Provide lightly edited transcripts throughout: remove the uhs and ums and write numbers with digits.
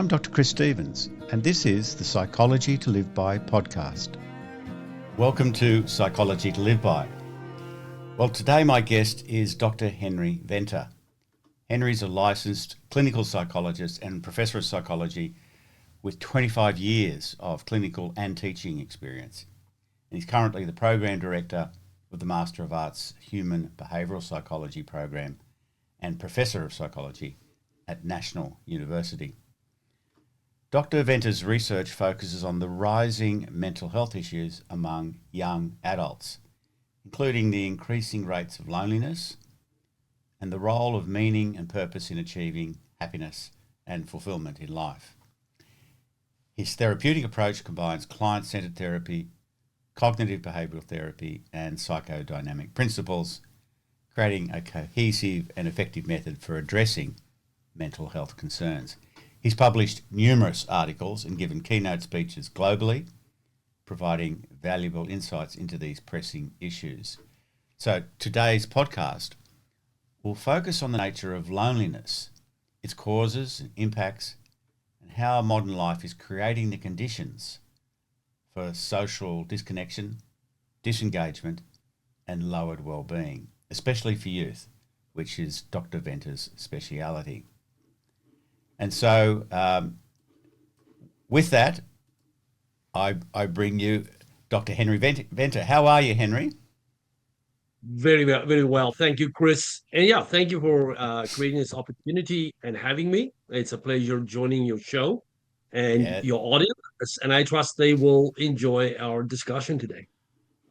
I'm Dr. Chris Stevens, and this is the Psychology to Live By podcast. Welcome to Psychology to Live By. Well, today my guest is Dr. Henry Venter. Henry's a licensed clinical psychologist and professor of psychology with 25 years of clinical and teaching experience. And he's currently the program director of the Master of Arts Human Behavioural Psychology program and professor of psychology at National University. Dr. Venter's research focuses on the rising mental health issues among young adults, including the increasing rates of loneliness and the role of meaning and purpose in achieving happiness and fulfillment in life. His therapeutic approach combines client-centered therapy, cognitive behavioural therapy, and psychodynamic principles, creating a cohesive and effective method for addressing mental health concerns. He's published numerous articles and given keynote speeches globally, providing valuable insights into these pressing issues. So today's podcast will focus on the nature of loneliness, its causes and impacts, and how modern life is creating the conditions for social disconnection, disengagement, and lowered well-being, especially for youth, which is Dr. Venter's speciality. And so with that, I bring you Dr. Henry Venter. How are you, Henry? Very well, very well. Thank you, Chris. And yeah, thank you for creating this opportunity and having me. It's a pleasure joining your show and your audience. And I trust they will enjoy our discussion today.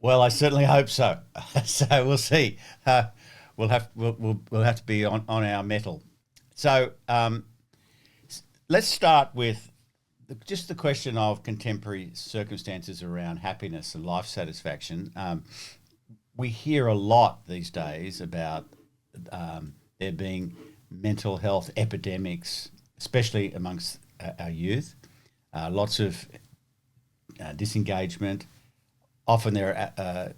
Well, I certainly hope so. So we'll see. We'll have to be on our mettle. So let's start with just the question of contemporary circumstances around happiness and life satisfaction. We hear a lot these days about there being mental health epidemics, especially amongst our youth. Lots of disengagement. Often there are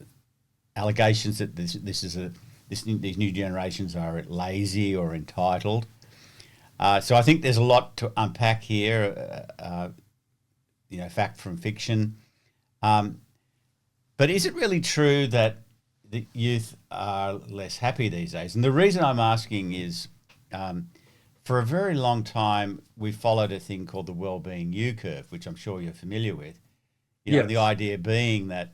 allegations that these new generations are lazy or entitled. So I think there's a lot to unpack here, fact from fiction. But is it really true that the youth are less happy these days? And the reason I'm asking is for a very long time, we followed a thing called the Wellbeing U-curve, which I'm sure you're familiar with. Yes. The idea being that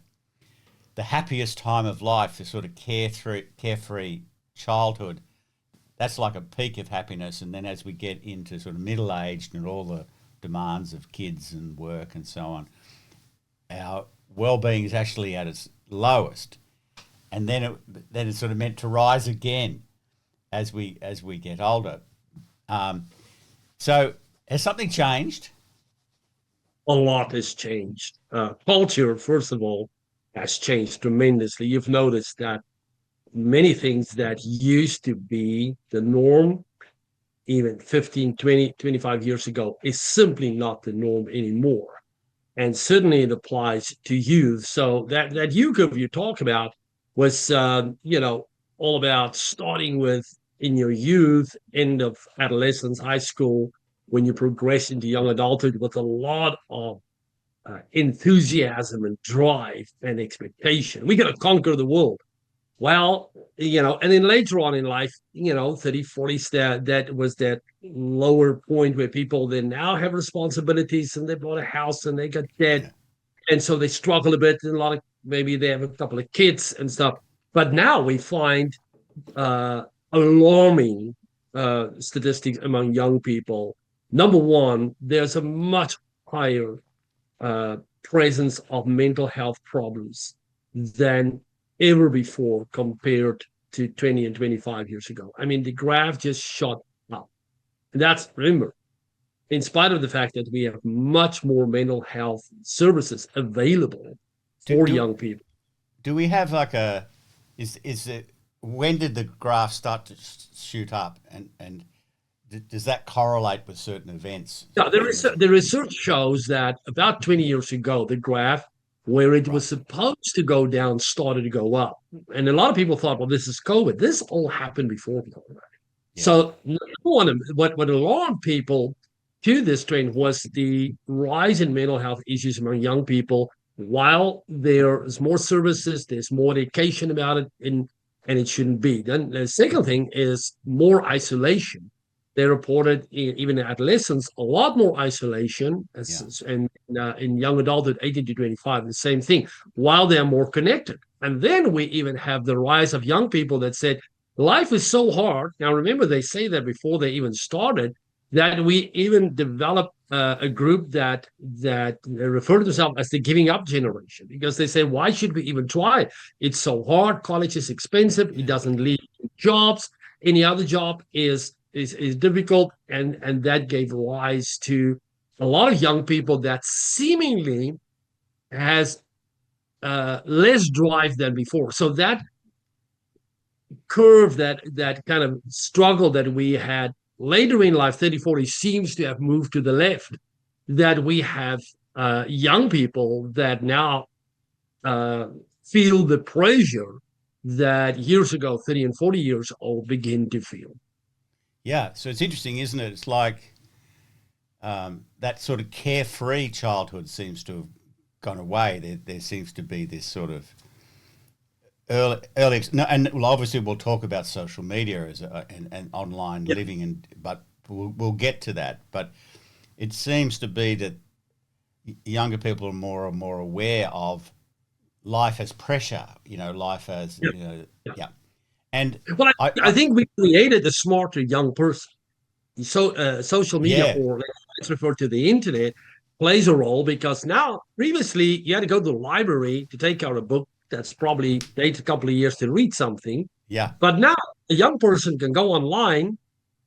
the happiest time of life, the sort of carefree childhood, that's like a peak of happiness. And then as we get into sort of middle-aged and all the demands of kids and work and so on, our well-being is actually at its lowest. And then it's sort of meant to rise again as we get older. So has something changed? A lot has changed. Culture, first of all, has changed tremendously. You've noticed that many things that used to be the norm even 15, 20, 25 years ago is simply not the norm anymore. And certainly it applies to youth. So that U-curve you talk about was, all about starting with in your youth, end of adolescence, high school, when you progress into young adulthood with a lot of enthusiasm and drive and expectation. We got to conquer the world. Well, and then later on in life, 30, 40s, that was that lower point where people then now have responsibilities and they bought a house and they got debt. Yeah. And so they struggle a bit, and maybe they have a couple of kids and stuff. But now we find alarming statistics among young people. Number one, there's a much higher presence of mental health problems than ever before compared to 20 and 25 years ago. I mean, the graph just shot up. And that's, remember, in spite of the fact that we have much more mental health services available for young people. Do we have when did the graph start to shoot up, and does that correlate with certain events? Yeah, the research shows that about 20 years ago, the graph where it was supposed to go down started to go up. And a lot of people thought, well, this is COVID. This all happened before COVID. Yeah. So what alarmed people to this trend was the rise in mental health issues among young people. While there's more services, there's more education about it, and it shouldn't be. Then the second thing is more isolation. They reported even in adolescents a lot more isolation, and in young adulthood, 18 to 25, the same thing. While they are more connected, and then we even have the rise of young people that said life is so hard. Now, remember, they say that before they even started, that we even developed a group that refer to themselves as the giving up generation, because they say, why should we even try? It's so hard. College is expensive. It doesn't lead to jobs. Any other job is difficult, and that gave rise to a lot of young people that seemingly has less drive than before. So that curve, that kind of struggle that we had later in life, 30, 40, seems to have moved to the left, that we have young people that now feel the pressure that years ago, 30 and 40 years old, begin to feel. Yeah, so it's interesting, isn't it? It's like that sort of carefree childhood seems to have gone away. There seems to be this sort of early and well, obviously we'll talk about social media and online living, but we'll get to that. But it seems to be that younger people are more and more aware of life as pressure. Life as And well, I think we created a smarter young person. So social media, or let's refer to the internet, plays a role, because now previously you had to go to the library to take out a book that's probably takes a couple of years to read something. Yeah. But now a young person can go online.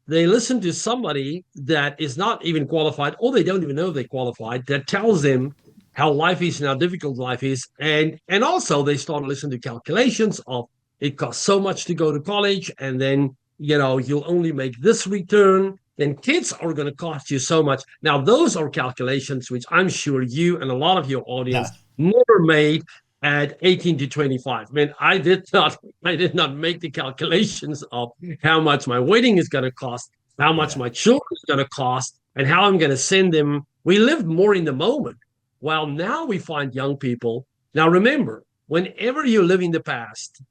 They listen to somebody that is not even qualified, or they don't even know they're qualified, that tells them how life is and how difficult life is. And also they start listening to calculations of it costs so much to go to college, and then you'll only make this return. Then kids are going to cost you so much. Now, those are calculations which I'm sure you and a lot of your audience never made at 18 to 25. I mean, I did not make the calculations of how much my wedding is going to cost, how much my children is going to cost, and how I'm going to send them. We lived more in the moment. While now we find young people. Now, remember, whenever you live in the past,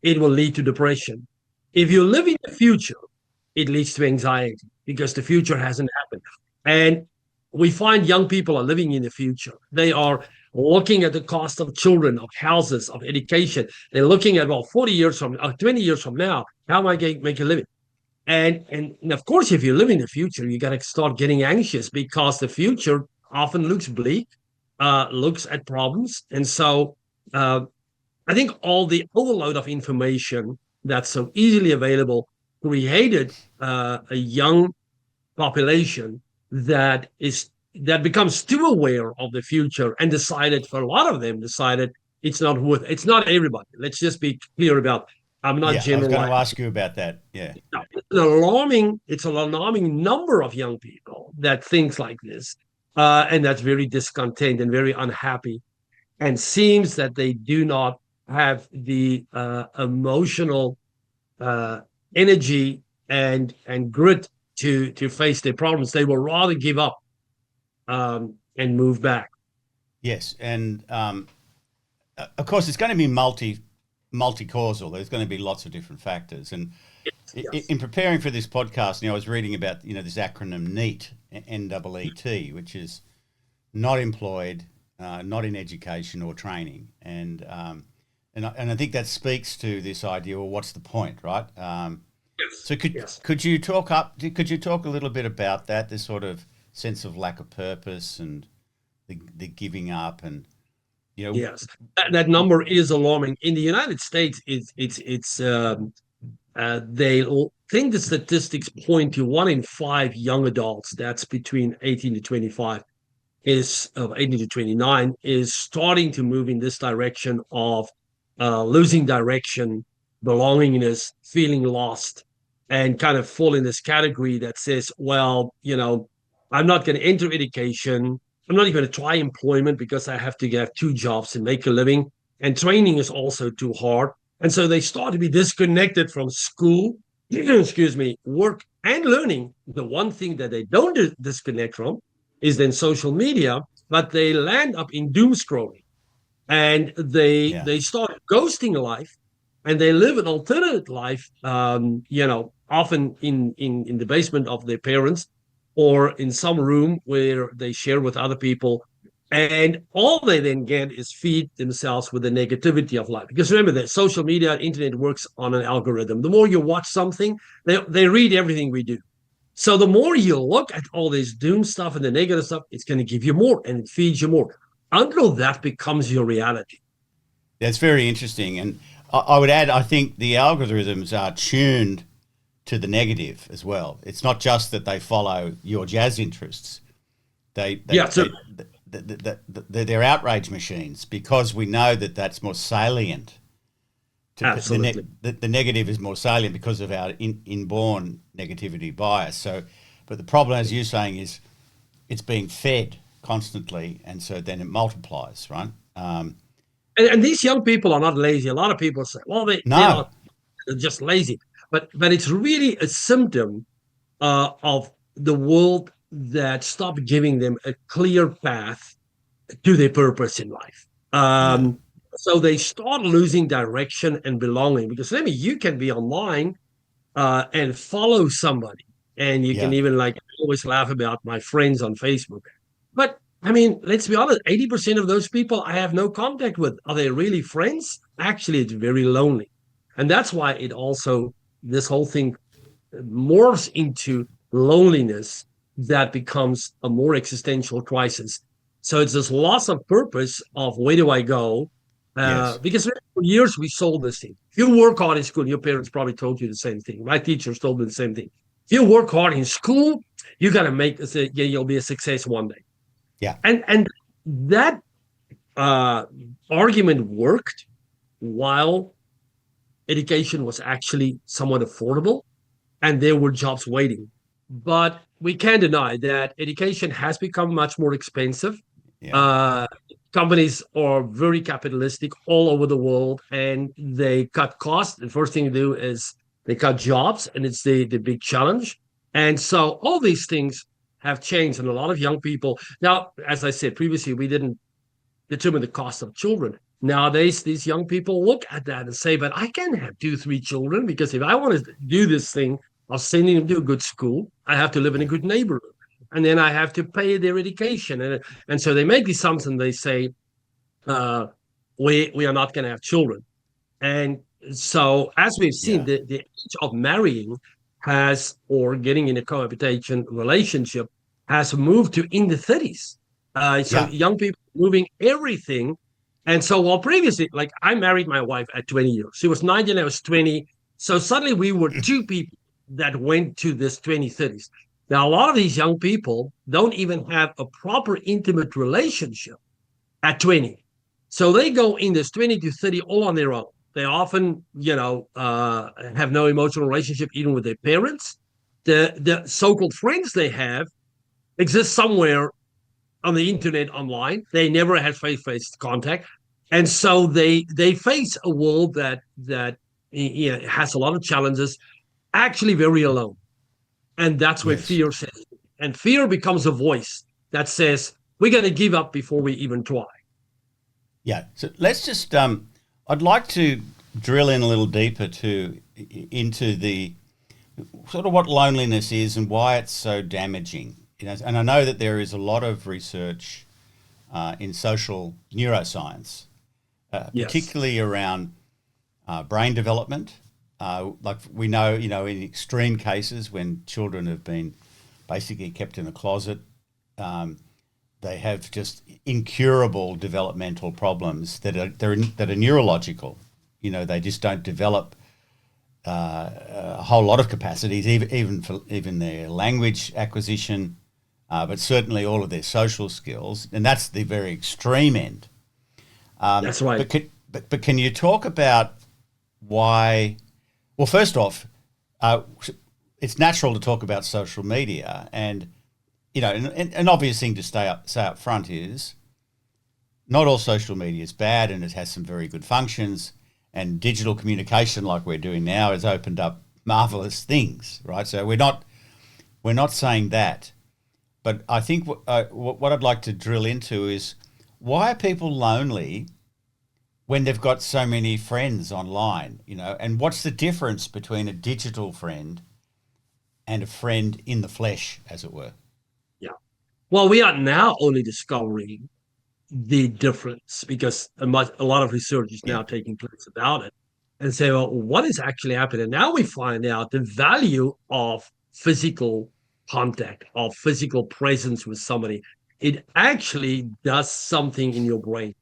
it will lead to depression. If you live in the future, it leads to anxiety, because the future hasn't happened. And we find young people are living in the future. They are looking at the cost of children, of houses, of education. They're looking at, 40 years from 20 years from now, how am I going to make a living? And of course, if you live in the future, you got to start getting anxious, because the future often looks bleak, looks at problems. And so I think all the overload of information that's so easily available created a young population that becomes too aware of the future, and decided it's not it's not everybody. Let's just be clear about. I'm not generalizing. I was going to ask you about that. Yeah, it's an alarming number of young people that thinks like this, and that's very discontent and very unhappy, and seems that they do not have the emotional energy and grit to face their problems. They will rather give up and move back. Yes, and of course it's going to be multi-causal. There's going to be lots of different factors. And in preparing for this podcast, I was reading about this acronym NEET, NEET, which is not employed, not in education or training, and I think that speaks to this idea. Well, what's the point, right? So could you talk a little bit about that? This sort of sense of lack of purpose and the giving up, and Yes, that number is alarming. In the United States, they think the statistics point to 1 in 5 young adults, that's between 18 to 25, 18 to 29, is starting to move in this direction of losing direction, belongingness, feeling lost, and kind of fall in this category that says, well, I'm not going to enter education. I'm not even going to try employment, because I have to have 2 jobs and make a living. And training is also too hard. And so they start to be disconnected from school, work, and learning. The one thing that they don't disconnect from is then social media, but they land up in doom scrolling, and Yeah. they start ghosting life, and they live an alternate life, often in the basement of their parents, or in some room where they share with other people, and all they then get is feed themselves with the negativity of life. Because remember that social media, internet works on an algorithm. The more you watch something, they read everything we do. So the more you look at all this doom stuff and the negative stuff, it's going to give you more, and it feeds you more until that becomes your reality. That's very interesting. And I would add, I think the algorithms are tuned to the negative as well. It's not just that they follow your jazz interests. Yeah, so They're outrage machines, because we know that that's more salient. absolutely. The negative is more salient because of our inborn negativity bias. So, but the problem, as you're saying, is it's being fed constantly, and so then it multiplies, right? And these young people are not lazy. A lot of people say, well, they're No, not, they're just lazy. But it's really a symptom of the world that stopped giving them a clear path to their purpose in life. yeah, So they start losing direction and belonging. Because let me, you can be online and follow somebody, and you can yeah, even, like, always laugh about my friends on Facebook. But I mean, let's be honest, 80% of those people I have no contact with. Are they really friends? Actually, it's very lonely. And that's why it also, this whole thing morphs into loneliness that becomes a more existential crisis. So it's this loss of purpose of where do I go? yes, Because for years we sold this thing. If you work hard in school, your parents probably told you the same thing. My teachers told me the same thing. If you work hard in school, you got to you'll be a success one day. yeah, And that uh, argument worked while education was actually somewhat affordable and there were jobs waiting. But we can't deny that education has become much more expensive. yeah, Uh, Companies are very capitalistic all over the world, and they cut costs. The first thing they do is they cut jobs, and it's the big challenge. And so all these things have changed, and a lot of young people now, as I said previously, we didn't determine the cost of children. Nowadays, these young people look at that and say, but I can't have two, three children, because if I want to do this thing of sending them to a good school, I have to live in a yeah, good neighborhood. And then I have to pay their education. And so they make these assumptions. They say, uh, we are not going to have children. And so, as we've seen, yeah, the age of marrying has, or getting in a cohabitation relationship, has moved to in the 30s. So yeah, young people moving everything. And so while previously, like, I married my wife at 20 years. She was 19, I was 20. So suddenly we were two people that went to this 2030s. Now, a lot of these young people don't even have a proper intimate relationship at 20. So they go in this 20 to 30 all on their own. They often, have no emotional relationship even with their parents. The so-called friends they have exist somewhere on the internet, online. They never had face-to-face contact, and so they face a world that has a lot of challenges. Actually, very alone, and that's where yes, fear says. And fear becomes a voice that says we're going to give up before we even try. yeah. So let's just, I'd like to drill in a little deeper into the sort of what loneliness is and why it's so damaging. And I know that there is a lot of research in social neuroscience, Yes. particularly around brain development. Like we know, in extreme cases when children have been basically kept in a closet, they have just incurable developmental problems that are neurological. They just don't develop a whole lot of capacities, even their language acquisition, but certainly all of their social skills, and that's the very extreme end. That's right. But can you talk about why? Well, first off, it's natural to talk about social media, and an obvious thing to say up front is not all social media is bad, and it has some very good functions. And digital communication, like we're doing now, has opened up marvelous things, right? So we're not we're not saying that. But I think what I'd like to drill into is, why are people lonely when they've got so many friends online, and what's the difference between a digital friend and a friend in the flesh, as it were? Yeah. Well, we are now only discovering the difference because a lot of research is Yeah. now taking place about it. And say, well, what is actually happening? Now we find out the value of physical contact, of physical presence with somebody. It actually does something in your brain,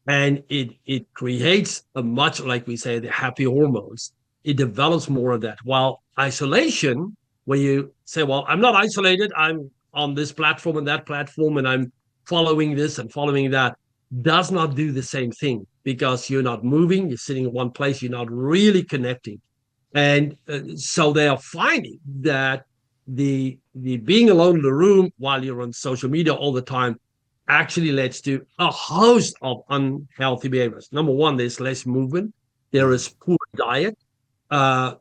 and it creates a much, like we say, the happy hormones. It develops more of that. While isolation, where you say, well, I'm not isolated, I'm on this platform and that platform, and I'm following this and following that, does not do the same thing because you're not moving, you're sitting in one place, you're not really connecting. And so they are finding that the being alone in the room while you're on social media all the time actually leads to a host of unhealthy behaviors. Number one, there's less movement, there is poor diet, and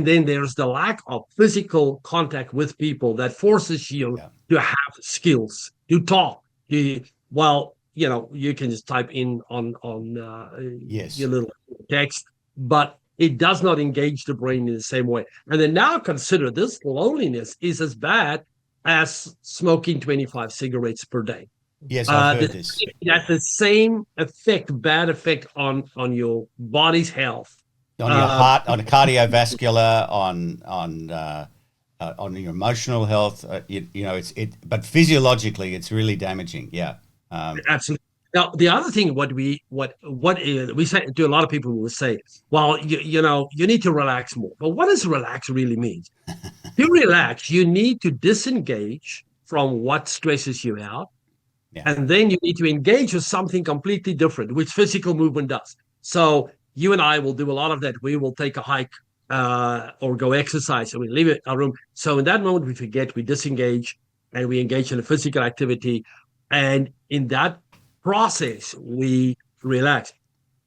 then there's the lack of physical contact with people that forces you to have skills, to talk. Well, you can just type in on your little text, but it does not engage the brain in the same way. And then now consider this loneliness is as bad as smoking 25 cigarettes per day. Yes, I've heard this. It has the same effect, bad effect on your body's health, on your heart, on cardiovascular, on your emotional health. But physiologically, it's really damaging. Yeah, absolutely. Now, the other thing, what we say to a lot of people will say, well, you need to relax more. But what does relax really mean? To relax, you need to disengage from what stresses you out. Yeah. And then you need to engage with something completely different, which physical movement does. So you and I will do a lot of that. We will take a hike or go exercise, and we leave our room. So in that moment, we forget, we disengage, and we engage in a physical activity. And in that process, we relax.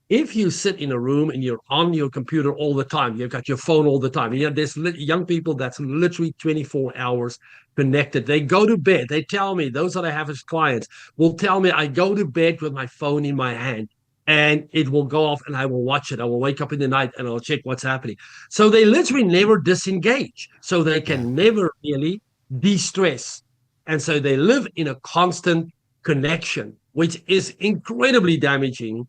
If you sit in a room and you're on your computer all the time, you've got your phone all the time. There's young people that's literally 24 hours connected. They go to bed. They tell me, those that I have as clients will tell me, I go to bed with my phone in my hand and it will go off and I will watch it. I will wake up in the night and I'll check what's happening. So they literally never disengage. So they can never really de-stress. And so they live in a constant connection, which is incredibly damaging.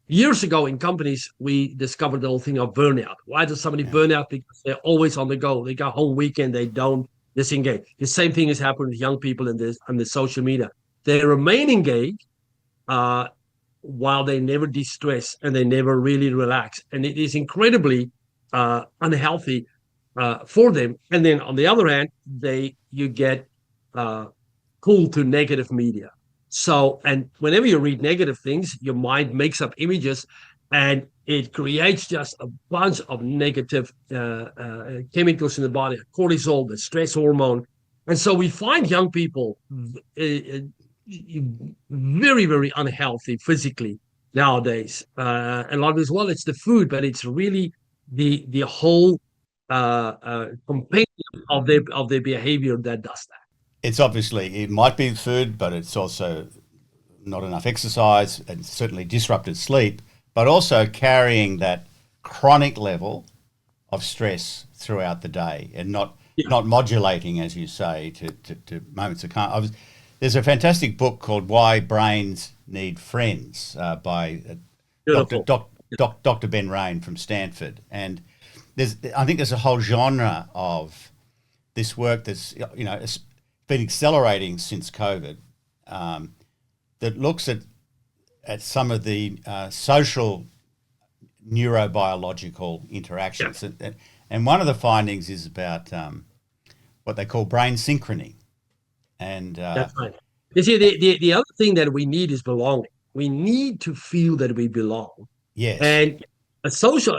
Years ago in companies, we discovered the whole thing of burnout. Why does somebody burn out? Because they're always on the go. They got home weekend, they don't disengage. The same thing is happening with young people in the social media. They remain engaged while they never de-stress and they never really relax. And it is incredibly unhealthy for them. And then on the other hand, you get pulled to negative media. So, and whenever you read negative things, your mind makes up images and it creates just a bunch of negative chemicals in the body, cortisol, the stress hormone. And so we find young people very, very unhealthy physically nowadays. A lot as well, it's the food, but it's really the whole compendium of their behavior that does that. It's obviously, it might be food, but it's also not enough exercise and certainly disrupted sleep, but also carrying that chronic level of stress throughout the day and not modulating, as you say, to moments of calm. There's a fantastic book called Why Brains Need Friends by Dr. Ben Rain from Stanford. And I think there's a whole genre of this work that's, been accelerating since COVID, that looks at some of the social neurobiological interactions. Yeah. And one of the findings is about what they call brain synchrony. And that's right. You see, the other thing that we need is belonging. We need to feel that we belong. Yes. And a social,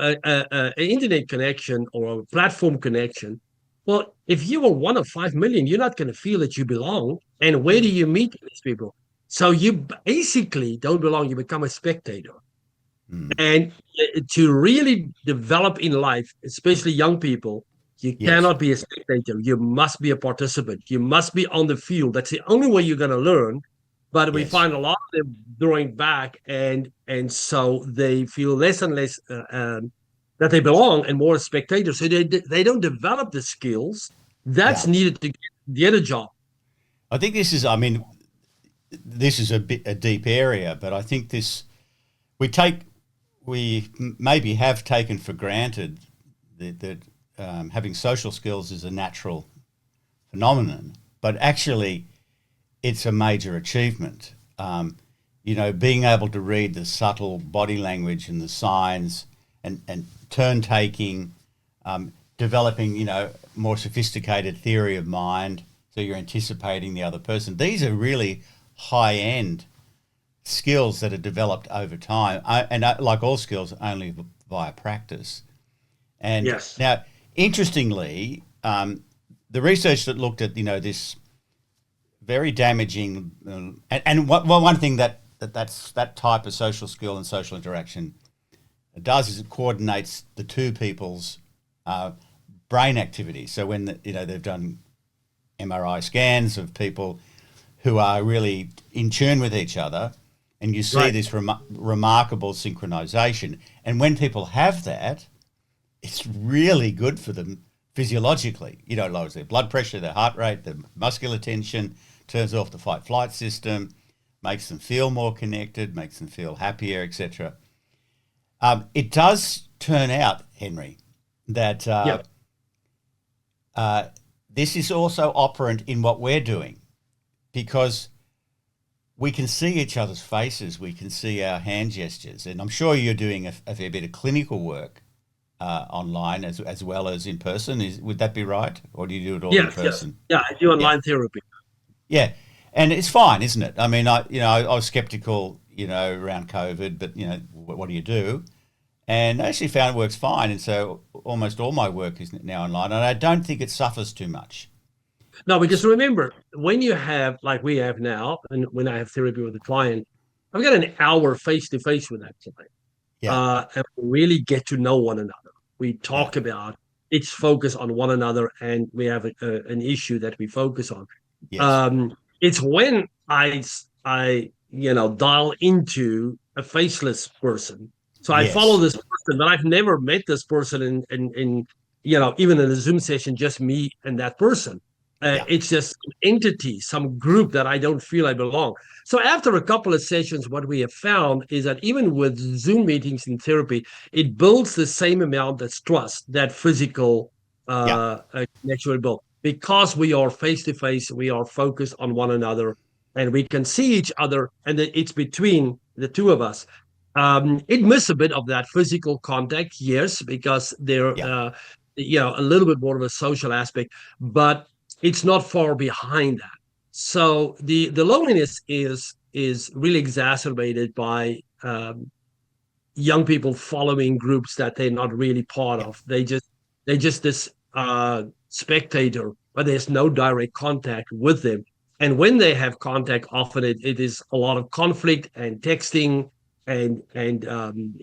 internet connection or a platform connection, well, if you are one of 5 million, you're not going to feel that you belong. And where do you meet these people? So you basically don't belong. You become a spectator. And to really develop in life, especially young people, You Yes. cannot be a spectator. You must be a participant. You must be on the field. That's the only way you're going to learn. But we Yes. find a lot of them drawing back, and so they feel less and less that they belong, and more spectators. So they don't develop the skills that's Yeah. needed to get a job. I think this is, I mean, this is a deep area, but I think we maybe have taken for granted that having social skills is a natural phenomenon, but actually it's a major achievement. Being able to read the subtle body language and the signs and turn taking, developing, more sophisticated theory of mind. So you're anticipating the other person. These are really high-end skills that are developed over time, and like all skills, only via practice. And Yes. Now, interestingly, the research that looked at this very damaging, and one thing that type of social skill and social interaction does is it coordinates the two people's brain activity. So when they've done MRI scans of people who are really in tune with each other, and you see Right. this remarkable synchronization. And when people have that, it's really good for them physiologically. It lowers their blood pressure, their heart rate, their muscular tension, turns off the fight-flight system, makes them feel more connected, makes them feel happier, etc. It does turn out, Henry, that this is also operant in what we're doing, because we can see each other's faces, we can see our hand gestures, and I'm sure you're doing a fair bit of clinical work online as well as in person. Would that be right, or do you do it all in person? Yeah, I do online therapy. Yeah, and it's fine, isn't it? I mean, I was skeptical, around COVID, but what do you do? And I actually found it works fine, and so almost all my work is now online, and I don't think it suffers too much. No, because remember, when you have, like we have now, and when I have therapy with a client, I've got an hour face to face with that client. Yeah, And we really get to know one another. We yeah, talk about each focus on one another, and we have an issue that we focus on. yes, It's when I dial into a faceless person. So I follow yes, this person, but I've never met this person in even in a Zoom session, just me and that person. yeah, It's just an entity, some group that I don't feel I belong. So after a couple of sessions, what we have found is that even with Zoom meetings in therapy, it builds the same amount of trust that physical yeah, connection will build. Because we are face to face, we are focused on one another, and we can see each other, and it's between the two of us. It misses a bit of that physical contact, yes, because they're yeah, a little bit more of a social aspect, but it's not far behind that. So the loneliness is really exacerbated by young people following groups that they're not really part yeah, of. They just this spectator, but there's no direct contact with them. And when they have contact, often it is a lot of conflict and texting, and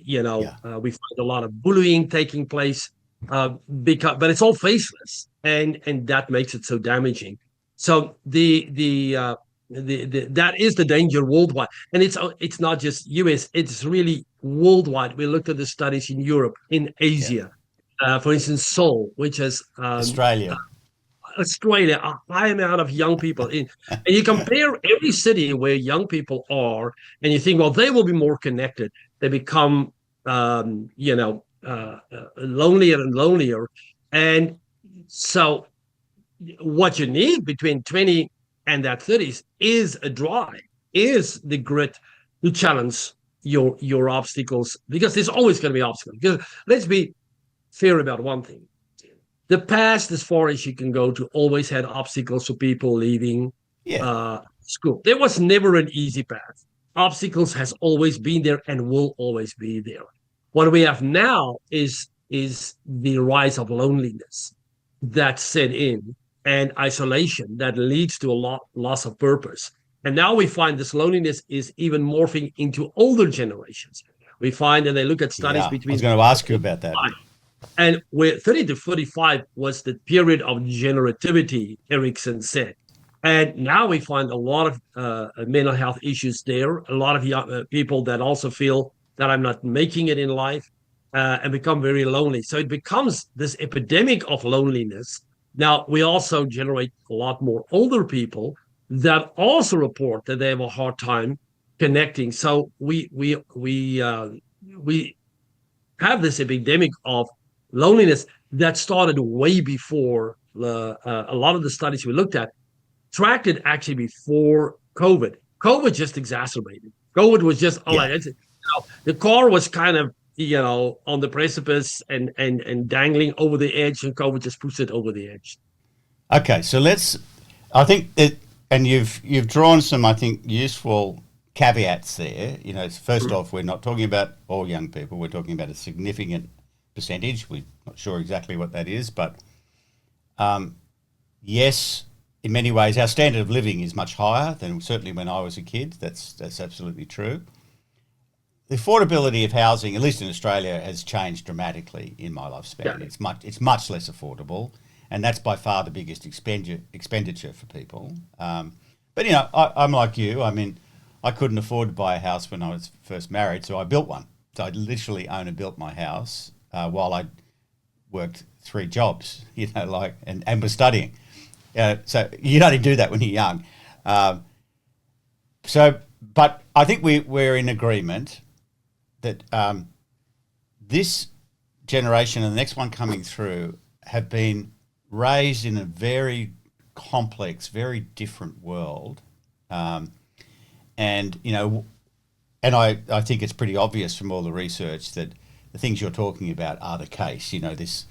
yeah, we find a lot of bullying taking place, but it's all faceless, and that makes it so damaging. So that is the danger worldwide, and it's not just US, it's really worldwide. We looked at the studies in Europe, in yeah. Asia, for instance, Seoul, which is Australia. Australia, a high amount of young people in, and you compare every city where young people are, and you think, well, they will be more connected. They become, lonelier and lonelier, and so what you need between 20 and that 30s is a drive, is the grit to challenge your obstacles, because there's always going to be obstacles. Because let's be fair about one thing. The past, as far as you can go to, always had obstacles for people leaving Yeah, school. There was never an easy path. Obstacles has always been there and will always be there. What we have now is the rise of loneliness that set in, and isolation that leads to a loss of purpose. And now we find this loneliness is even morphing into older generations. We find, and they look at studies yeah. I was between going to ask you about that. And where 30 to 45 was the period of generativity, Erickson said. And now we find a lot of mental health issues there, a lot of young, people that also feel that I'm not making it in life, and become very lonely. So it becomes this epidemic of loneliness. Now, we also generate a lot more older people that also report that they have a hard time connecting. So we have this epidemic of loneliness that started way before a lot of the studies we looked at tracked it actually before COVID. COVID just exacerbated. COVID was just Yeah. the car was kind of on the precipice and dangling over the edge, and COVID just pushed it over the edge. Okay, so I think that, and you've drawn some, I think, useful caveats there. First off, we're not talking about all young people. We're talking about a significant percentage. We're not sure exactly what that is, but yes, in many ways, our standard of living is much higher than certainly when I was a kid. That's absolutely true. The affordability of housing, at least in Australia, has changed dramatically in my lifespan. Yeah. It's much less affordable, and that's by far the biggest expenditure for people. But I'm like you. I mean, I couldn't afford to buy a house when I was first married, so I built one. So I literally owned and built my house while I worked 3 jobs, and was studying. So you don't do that when you're young. But I think we're in agreement that this generation and the next one coming through have been raised in a very complex, very different world. And I think it's pretty obvious from all the research that the things you're talking about are the case. This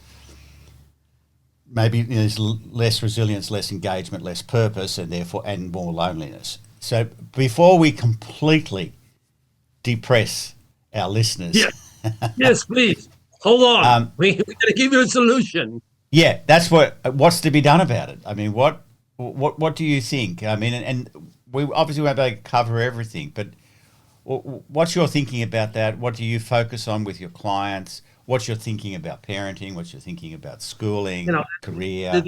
maybe there's less resilience, less engagement, less purpose, and more loneliness. So before we completely depress our listeners, Yes, please hold on. We're going to give you a solution. Yeah, that's what's to be done about it. I mean, what do you think? I mean, and we obviously won't be able to cover everything, but what's your thinking about that? What do you focus on with your clients? What's your thinking about parenting? What's your thinking about schooling, career?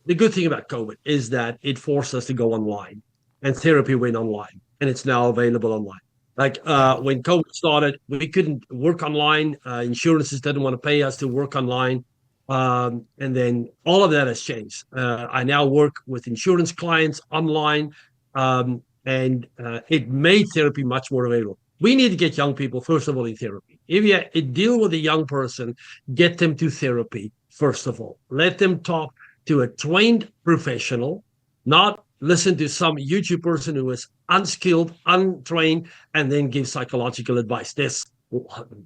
The good thing about COVID is that it forced us to go online, and therapy went online, and it's now available online. Like when COVID started, we couldn't work online. Insurances didn't want to pay us to work online. And then all of that has changed. I now work with insurance clients online, and it made therapy much more available. We need to get young people, first of all, in therapy. If you deal with a young person, get them to therapy, first of all. Let them talk to a trained professional, not listen to some YouTube person who is unskilled, untrained, and then give psychological advice. There's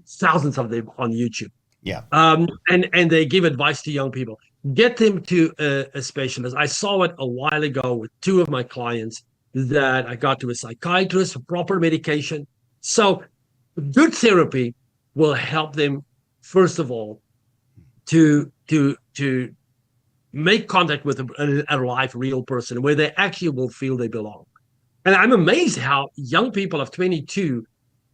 thousands of them on YouTube. Yeah. And they give advice to young people. Get them to a specialist. I saw it a while ago with 2 of my clients that I got to a psychiatrist for proper medication. So good therapy will help them, first of all, to make contact with a live, real person where they actually will feel they belong. And I'm amazed how young people of 22,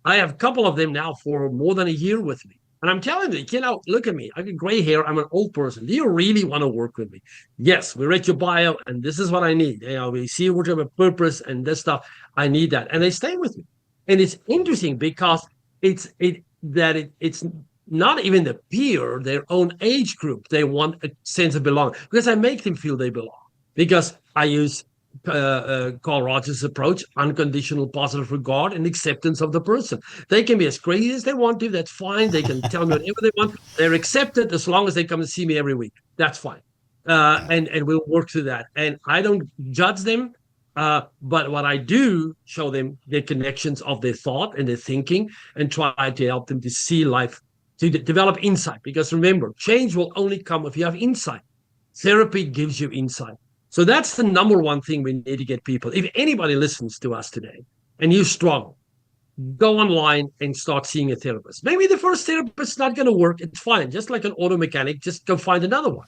I have a couple of them now for more than a year with me. And I'm telling them, look at me. I got gray hair. I'm an old person. Do you really want to work with me? Yes, we read your bio, and this is what I need. We see what you have a purpose and this stuff. I need that. And they stay with me. And it's interesting because it's not even the peer, their own age group. They want a sense of belonging because I make them feel they belong. Because I use Carl Rogers' approach, unconditional positive regard and acceptance of the person. They can be as crazy as they want to. That's fine. They can tell me whatever they want. They're accepted as long as they come and see me every week. That's fine. And we'll work through that. And I don't judge them. But what I do show them the connections of their thought and their thinking and try to help them to see life, to develop insight. Because remember, change will only come if you have insight. Therapy gives you insight. So that's the number one thing we need to get people. If anybody listens to us today and you struggle, go online and start seeing a therapist. Maybe the first therapist is not going to work. It's fine. Just like an auto mechanic, just go find another one.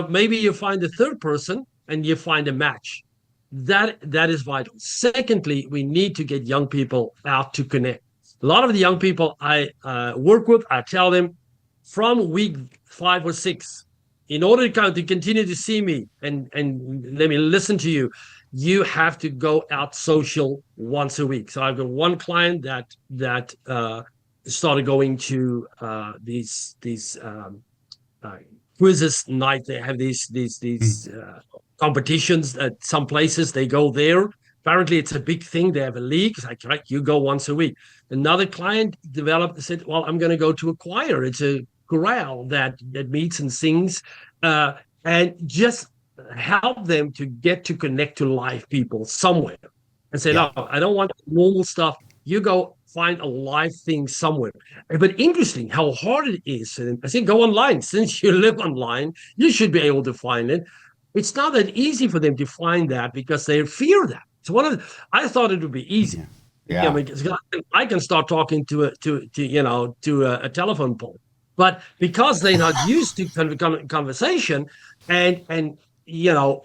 Maybe you find a third person and you find a match. That is vital. Secondly, we need to get young people out to connect. A lot of the young people I work with, I tell them, from week 5 or 6, in order to continue to see me and let me listen to you, you have to go out social once a week. So I've got one client that started going to these quizzes night. They have these competitions at some places. They go there. Apparently, it's a big thing. They have a league. It's like, right, you go once a week. Another client developed said, well, I'm going to go to a choir. It's a chorale that meets and sings, and just help them to get to connect to live people somewhere. And say, Yeah. no, I don't want normal stuff. You go find a live thing somewhere. But interesting how hard it is. And I think go online. Since you live online, you should be able to find it. It's not that easy for them to find that because they fear that. So I thought it would be easy. Yeah. I mean, I can start talking to a telephone pole, but because they're not used to conversation and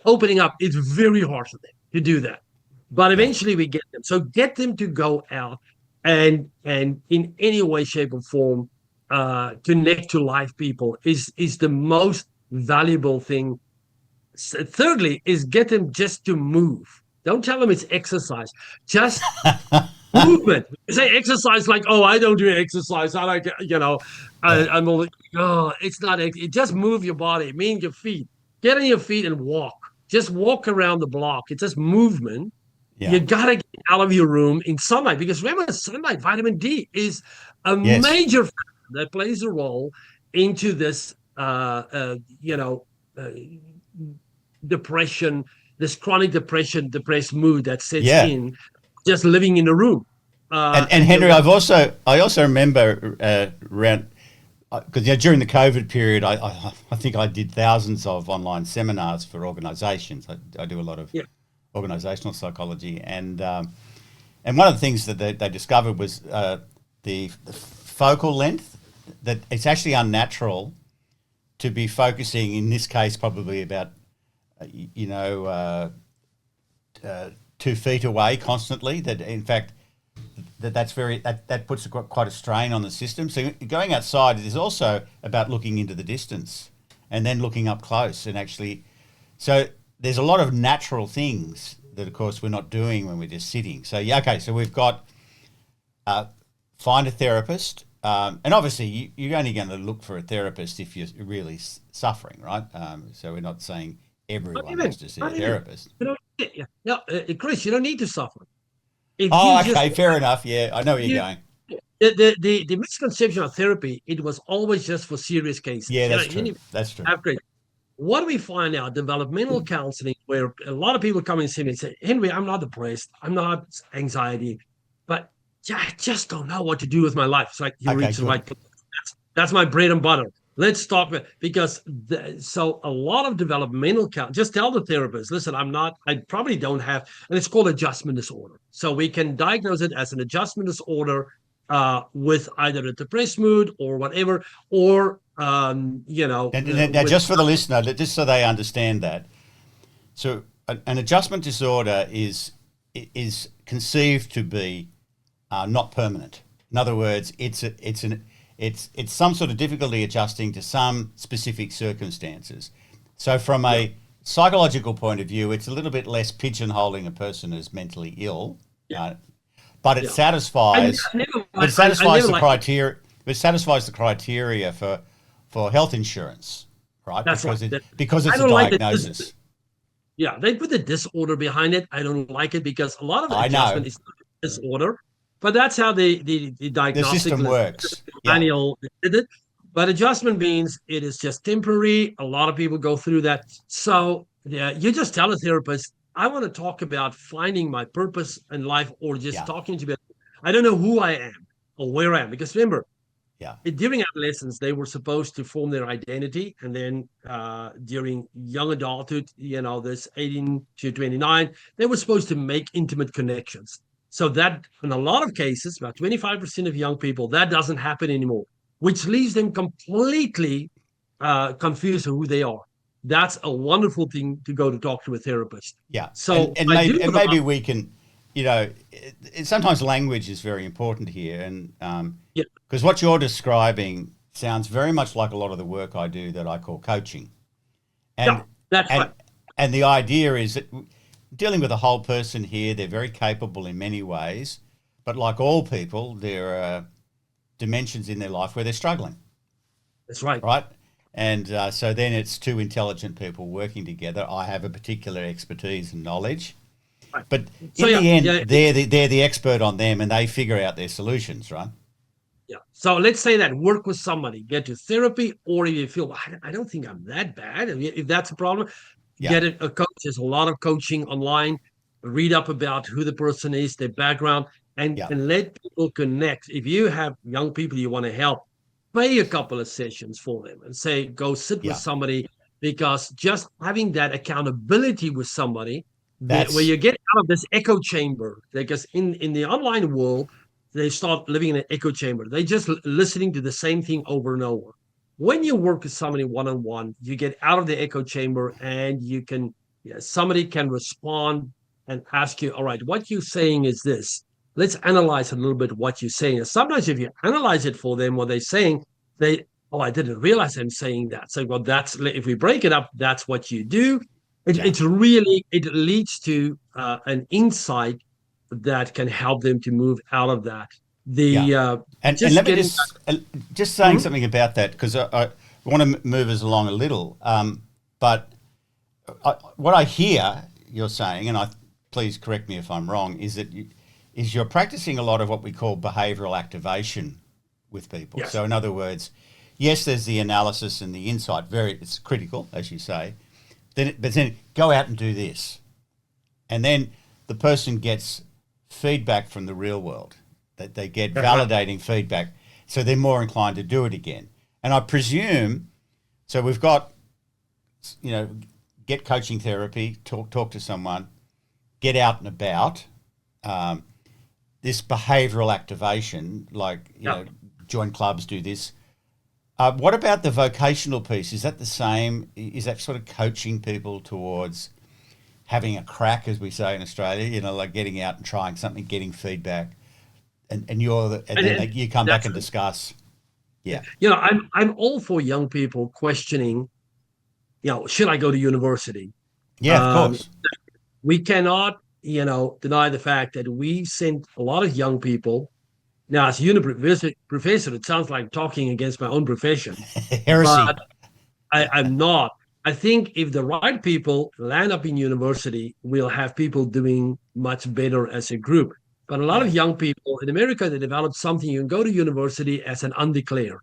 opening up, it's very hard for them to do that. But eventually we get them. So get them to go out and in any way, shape, or form connect to live people is the most valuable thing. Thirdly, is get them just to move. Don't tell them it's exercise. Just movement. You say exercise like, oh, I don't do exercise. I like, I'm only, oh, it's not, just move your body, mean your feet. Get on your feet and walk. Just walk around the block. It's just movement. Yeah. You got to get out of your room in sunlight because remember, sunlight, vitamin D is a Yes. major factor that plays a role into this, depression, this chronic depressed mood that sets in just living in a room. And Henry, I also remember around because during the COVID period, I think I did thousands of online seminars for organisations. I do a lot of organisational psychology, and one of the things that they discovered was the focal length, that it's actually unnatural to be focusing, in this case, probably about 2 feet away constantly. That in fact that puts quite a strain on the system. So going outside is also about looking into the distance and then looking up close and actually. So there's a lot of natural things that, of course, we're not doing when we're just sitting. So so we've got find a therapist, and obviously you're only going to look for a therapist if you're really suffering, right? So we're not saying everyone has to see a therapist. Chris, you don't need to suffer. Fair enough. Yeah, I know where you're going. The misconception of therapy, it was always just for serious cases. Yeah, that's true. That's true. What do we find now? Developmental counseling, where a lot of people come and see me and say, Henry, I'm not depressed. I'm not anxiety, but I just don't know what to do with my life. It's like you reach the right place. That's my bread and butter. Let's talk about, because so a lot of developmental just tell the therapist, listen, I probably don't have, and it's called adjustment disorder. So we can diagnose it as an adjustment disorder with either a depressed mood or whatever, or, Now, just for the listener, just so they understand that. So an adjustment disorder is conceived to be not permanent. In other words, it's some sort of difficulty adjusting to some specific circumstances. So from a psychological point of view, it's a little bit less pigeonholing a person as mentally ill, but it satisfies. It satisfies the criteria. It satisfies the criteria for health insurance, right? That's because it's a diagnosis. They put the disorder behind it. I don't like it because a lot of adjustment is not a disorder. But that's how the diagnostic system works. Manual did it. But adjustment means it is just temporary. A lot of people go through that. So you just tell a therapist, I want to talk about finding my purpose in life, or just talking to me. I don't know who I am or where I am. Because remember, during adolescence, they were supposed to form their identity. And then during young adulthood, this 18 to 29, they were supposed to make intimate connections. So that, in a lot of cases, about 25% of young people, that doesn't happen anymore, which leaves them completely confused who they are. That's a wonderful thing to go to talk to a therapist. Yeah. So and maybe we can, sometimes language is very important here, and because what you're describing sounds very much like a lot of the work I do that I call coaching. Yeah, And that's and right. and the idea is that dealing with a whole person here, they're very capable in many ways, but like all people, there are dimensions in their life where they're struggling, That's right. right? And so then it's two intelligent people working together. I have a particular expertise and knowledge, Right. but So in yeah, the end, yeah, they're the expert on them, and they figure out their solutions, right? yeah. So let's say that work with somebody, get to therapy, or if you feel I don't think I'm that bad. If that's a problem, Yeah, get a coach. There's a lot of coaching online. Read up about who the person is, their background, and yeah, let people connect. If you have young people you want to help, pay a couple of sessions for them and say go sit with yeah. somebody, because just having that accountability with somebody, where That's you get out of this echo chamber, because in the online world they start living in an echo chamber. They just listening to the same thing over and over. When you work with somebody one on one, you get out of the echo chamber and you can, yeah, somebody can respond and ask you, all right, what you're saying is this. Let's analyze a little bit what you're saying. And sometimes if you analyze it for them, what they're saying, they, oh, I didn't realize I'm saying that. So, well, that's, if we break it up, that's what you do. yeah. It's really, it leads to an insight that can help them to move out of that. Yeah, The and just let me getting just back. saying something about that because I want to move us along a little. But what I hear you're saying, and please correct me if I'm wrong, is that you're practicing a lot of what we call behavioural activation with people. Yes. So in other words, yes, there's the analysis and the insight. It's critical, as you say. But then go out and do this, and then the person gets feedback from the real world. That they get validating feedback, so they're more inclined to do it again. And I presume, so we've got, get coaching therapy, talk to someone, get out and about. This behavioural activation, like join clubs, do this. What about the vocational piece? Is that the same? Is that sort of coaching people towards having a crack, as we say in Australia? Like getting out and trying something, getting feedback. And then you come back That's and discuss. Yeah. I'm all for young people questioning, should I go to university? Yeah, of Um, course. we cannot, deny the fact that we sent a lot of young people. Now, as a university professor, it sounds like talking against my own profession, Heresy. but I'm not. I think if the right people land up in university, we'll have people doing much better as a group. But a lot Yeah. of young people in America, they develop something. You can go to university as an undeclared.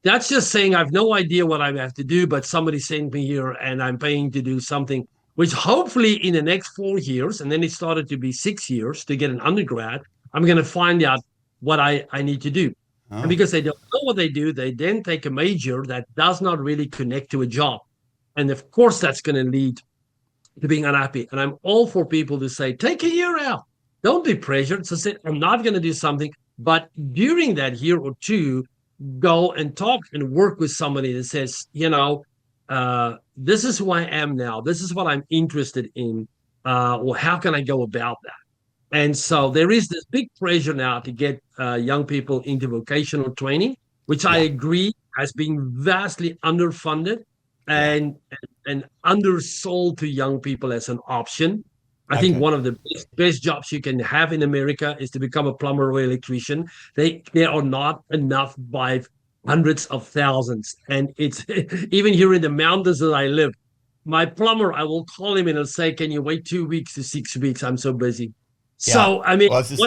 That's just saying I have no idea what I have to do, but somebody sent me here and I'm paying to do something, which hopefully in the next 4 years, and then it started to be 6 years to get an undergrad, I'm going to find out what I need to do. And Oh, because they don't know what they do, they then take a major that does not really connect to a job. And of course, that's going to lead to being unhappy. And I'm all for people to say, take a year out. Don't be pressured. So say, I'm not going to do something. But during that year or two, go and talk and work with somebody that says, this is who I am now. This is what I'm interested in. Or how can I go about that? And yeah. so there is this big pressure now to get young people into vocational training, which I Yeah. agree has been vastly underfunded Yeah. and and undersold to young people as an option. I think Okay. one of the best jobs you can have in America is to become a plumber or electrician. They are not enough by hundreds of thousands, and it's even here in the mountains that I live. My plumber, I will call him and I'll say, "Can you wait 2 weeks to 6 weeks? I'm so busy." Yeah. So I mean, Well, it's just,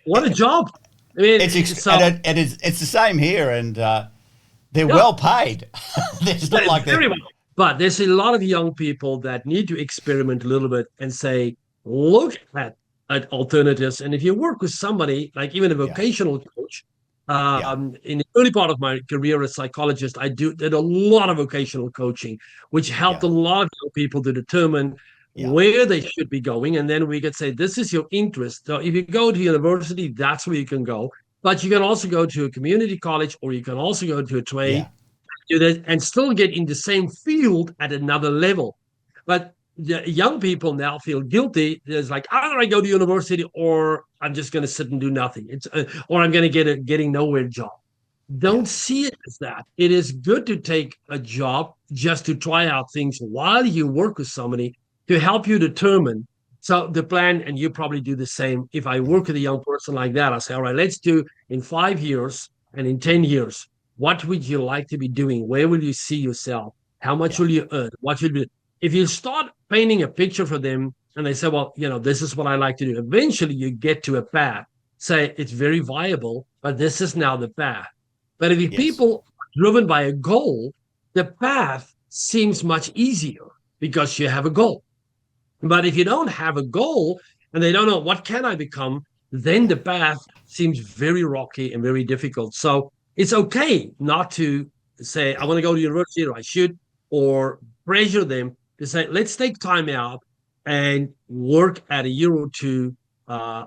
what a job! I it's mean, ex- so and it's the same here, and they're yeah, well paid. It's not like very they're. well. But there's a lot of young people that need to experiment a little bit and say, look at alternatives. And if you work with somebody like even a Yeah. vocational coach, Yeah. in the early part of my career as a psychologist, did a lot of vocational coaching, which helped Yeah. a lot of young people to determine Yeah. where they should be going. And then we could say, this is your interest. So if you go to university, that's where you can go. But you can also go to a community college or you can also go to a trade Yeah. do that and still get in the same field at another level. But the young people now feel guilty. There's like either I go to university or I'm just going to sit and do nothing. Or I'm going to get a getting nowhere job. Yeah. Don't see it as that. It is good to take a job just to try out things while you work with somebody to help you determine. So the plan, and you probably do the same. If I Mm. work with a young person like that, I say, all right, let's do in 5 years and in 10 years, what would you like to be doing? Where will you see yourself? How much Yeah. will you earn? What will be, if you start painting a picture for them and they say, well, this is what I like to do, eventually you get to a path. Say it's very viable, but this is now the path. But if Yes. people are driven by a goal, the path seems much easier because you have a goal. But if you don't have a goal and they don't know what can I become, then Yeah. the path seems very rocky and very difficult. So it's okay not to say, I Yeah. want to go to university or I should, or pressure them to say, let's take time out and work at a year or two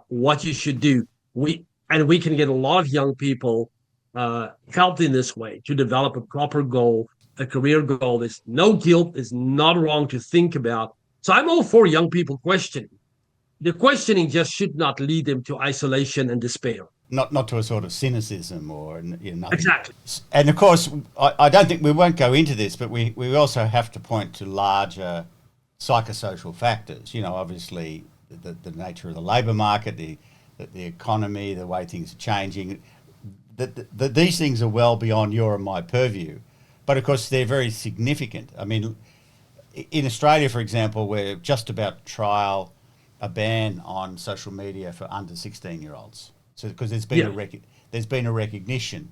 what you should do. We can get a lot of young people helped in this way to develop a proper goal, a career goal. There's no guilt. It's not wrong to think about. So I'm all for young people questioning. The questioning just should not lead them to isolation and despair. Not to a sort of cynicism or nothing. Exactly. And of course, I don't think we won't go into this, but we also have to point to larger psychosocial factors. Obviously the nature of the labour market, the economy, the way things are changing. These things are well beyond your and my purview, but of course they're very significant. I mean, in Australia, for example, we're just about to trial a ban on social media for under 16-year-olds. So because Yeah. there's been a recognition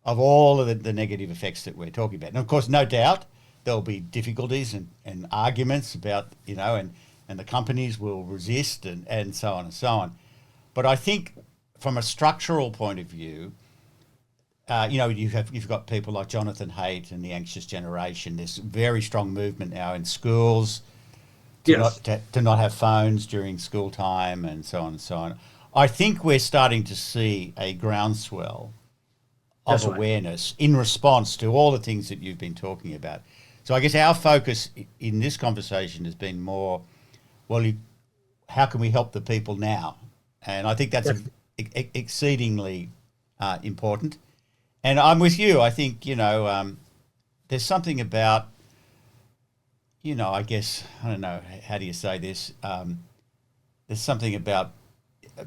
of all of the negative effects that we're talking about. And of course, no doubt there'll be difficulties and arguments about, and the companies will resist and so on and so on. But I think from a structural point of view, you've got people like Jonathan Haidt and the Anxious Generation. There's very strong movement now in schools Yes. to not have phones during school time and so on and so on. I think we're starting to see a groundswell of That's right. awareness in response to all the things that you've been talking about. So I guess our focus in this conversation has been more, well, how can we help the people now? And I think that's Yes. exceedingly important. And I'm with you. I think, there's something about, I guess, I don't know, how do you say this? There's something about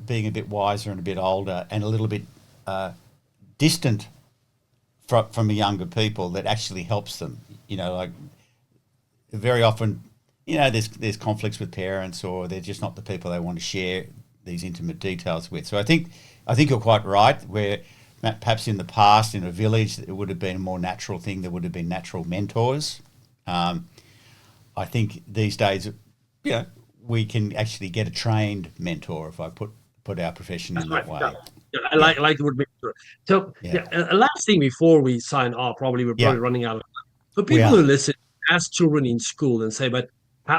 being a bit wiser and a bit older and a little bit distant from the younger people that actually helps them. Like very often, there's conflicts with parents or they're just not the people they want to share these intimate details with. So I think you're quite right. Where perhaps in the past in a village it would have been a more natural thing. There would have been natural mentors. I think these days, we can actually get a trained mentor if I put our profession That's in right. that way. Yeah. Yeah, I Yeah, like the word mentor. So yeah, yeah, a last thing before we sign off, we're yeah. probably running out of time. For We people are. who listen, ask children in school and say, but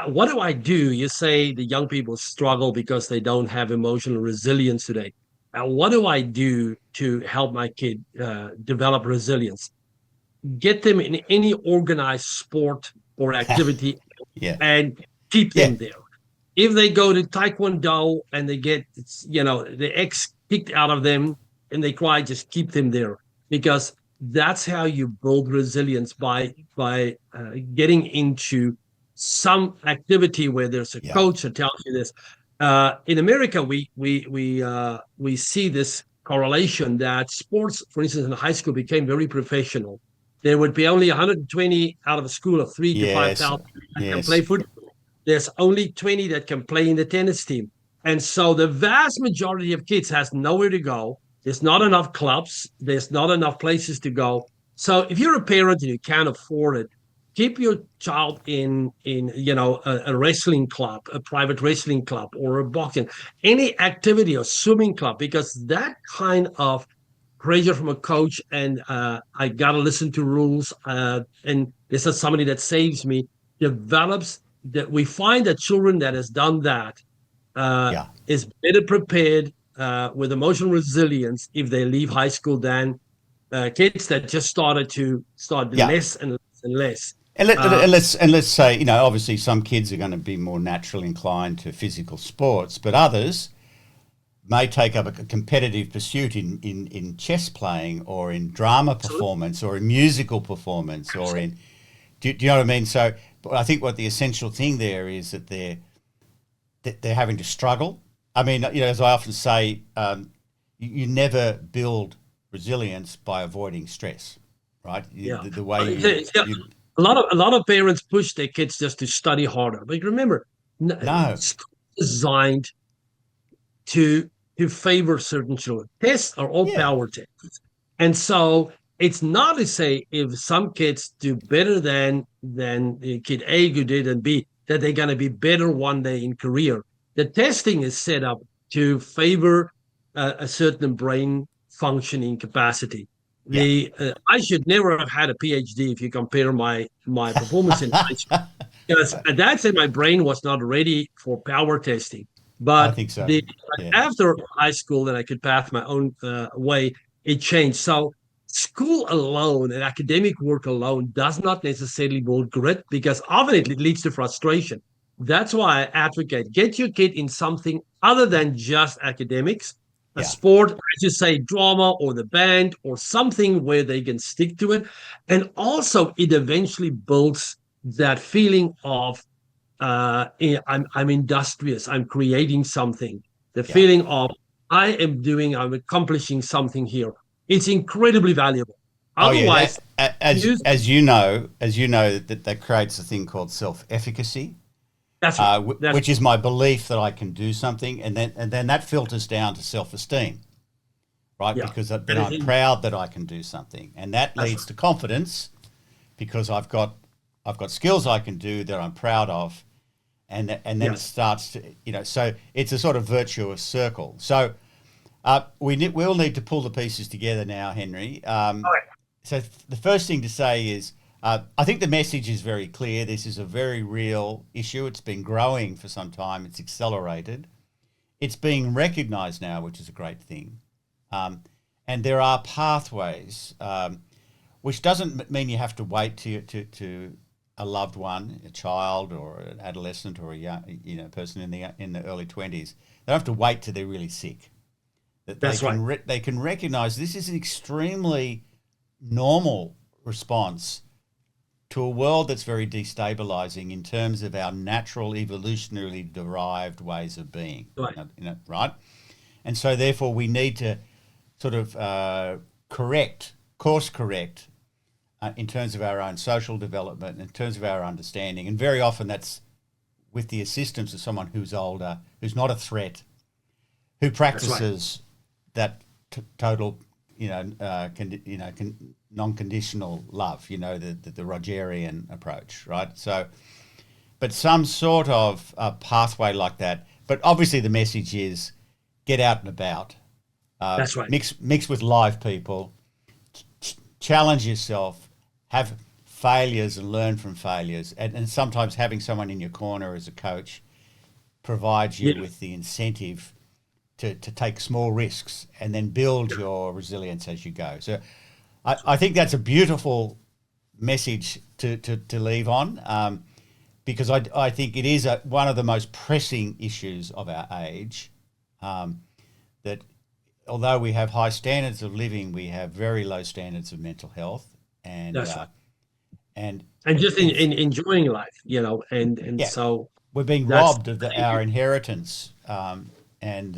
what do I do? You say the young people struggle because they don't have emotional resilience today. What do I do to help my kid develop resilience? Get them in any organized sport or activity Yeah, and keep yeah, them there. If they go to Taekwondo and they get, the X kicked out of them and they cry, just keep them there because that's how you build resilience by getting into some activity where there's a yeah. coach that tells you this. In America, we see this correlation that sports, for instance, in high school, became very professional. There would be only 120 out of a school of 3 to Yes, 5,000 that can play yes. football. There's only 20 that can play in the tennis team. And so the vast majority of kids has nowhere to go. There's not enough clubs. There's not enough places to go. So if you're a parent and you can't afford it, keep your child in a wrestling club, a private wrestling club, or a boxing, any activity or swimming club, because that kind of pressure from a coach and I gotta listen to rules and this is somebody that saves me develops that we find that children that has done that Yeah, is better prepared with emotional resilience if they leave high school than kids that just started to start yeah. less and less and less. And let's say, obviously some kids are going to be more naturally inclined to physical sports, but others may take up a competitive pursuit in chess playing or in drama performance or in musical performance or in, do you know what I mean? So but I think what the essential thing there is that they're having to struggle. I mean, as I often say, you never build resilience by avoiding stress, right? Yeah. The way A lot of parents push their kids just to study harder. But remember, no, school is designed to favor certain children. Tests are all yeah, power tests. And so it's not to say if some kids do better than the kid A who did and B that they're going to be better one day in career. The testing is set up to favor a certain brain functioning capacity. yeah. I should never have had a PhD if you compare my performance in high school, because at that time my brain was not ready for power testing. I But think so. the Yeah, after high school, and I could path my own way, it changed. So school alone and academic work alone does not necessarily build grit, because often it leads to frustration. That's why I advocate get your kid in something other than just academics, a yeah. sport, as you say, drama or the band or something where they can stick to it. And also, it eventually builds that feeling of I'm industrious, I'm creating something. The Yeah. feeling of I'm accomplishing something here. It's incredibly valuable. Oh yeah, Otherwise, use as you know that creates a thing called self-efficacy, that's right. That's which is my belief that I can do something, and then that filters down to self-esteem, right? yeah. Because then And I I'm think proud that I can do something, and that that's leads right. to confidence because I've got skills I can do that I'm proud of, and then it Yes. starts to so it's a sort of virtuous circle. So we'll need to pull the pieces together now, Henry. All right. So the first thing to say is I think the message is very clear. This is a very real issue. It's been growing for some time. It's accelerated. It's being recognised now, which is a great thing. And there are pathways, which doesn't mean you have to wait to a loved one, a child or an adolescent or a young, person in the early 20s. They don't have to wait till they're really sick. That That's right. they can recognise this is an extremely normal response to a world that's very destabilizing in terms of our natural evolutionarily derived ways of being, Right. right? And so therefore we need to sort of course correct in terms of our own social development, in terms of our understanding. And very often that's with the assistance of someone who's older, who's not a threat, who That's right. practices that total, non-conditional love, the Rogerian approach, right? So, but some sort of pathway like that. But obviously the message is get out and about, That's right. mix with live people, challenge yourself, have failures and learn from failures. And sometimes having someone in your corner as a coach provides you Yeah. with the incentive to take small risks and then build your resilience as you go. So I think that's a beautiful message to leave on, because I think it is one of the most pressing issues of our age, that although we have high standards of living, we have very low standards of mental health, and That's right. and And just it's in enjoying life, and yeah, so we're being that's robbed of our inheritance. And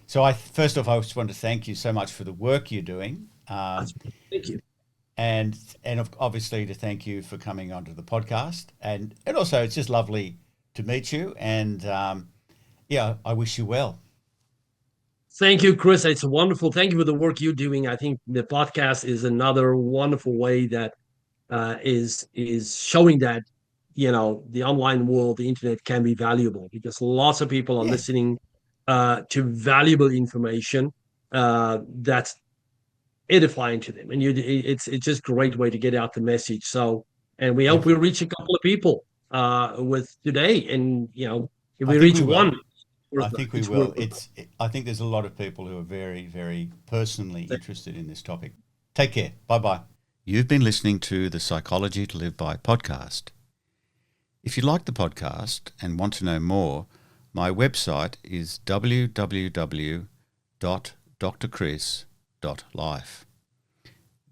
so I first off, I just want to thank you so much for the work you're doing, that's thank you. and obviously to thank you for coming onto the podcast. And also, it's just lovely to meet you. And I wish you well. Thank you, Chris. It's wonderful. Thank you for the work you're doing. I think the podcast is another wonderful way that is showing that the online world, the internet can be valuable, because lots of people are Yeah, listening to valuable information that's edifying to them, and it's just a great way to get out the message. So, and we yeah. hope we reach a couple of people with today, and if I we think reach we one, will. I think we it's worth will. I think there's a lot of people who are very, very personally interested in this topic. Take care. Bye bye. You've been listening to the Psychology to Live By podcast. If you like the podcast and want to know more, my website is www.drchris.life.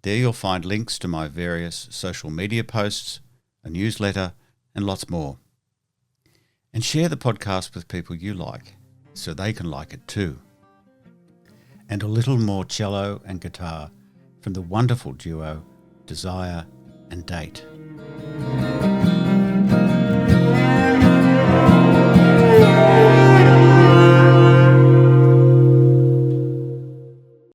There you'll find links to my various social media posts, a newsletter, and lots more. And share the podcast with people you like so they can like it too. And a little more cello and guitar from the wonderful duo Desire and Date.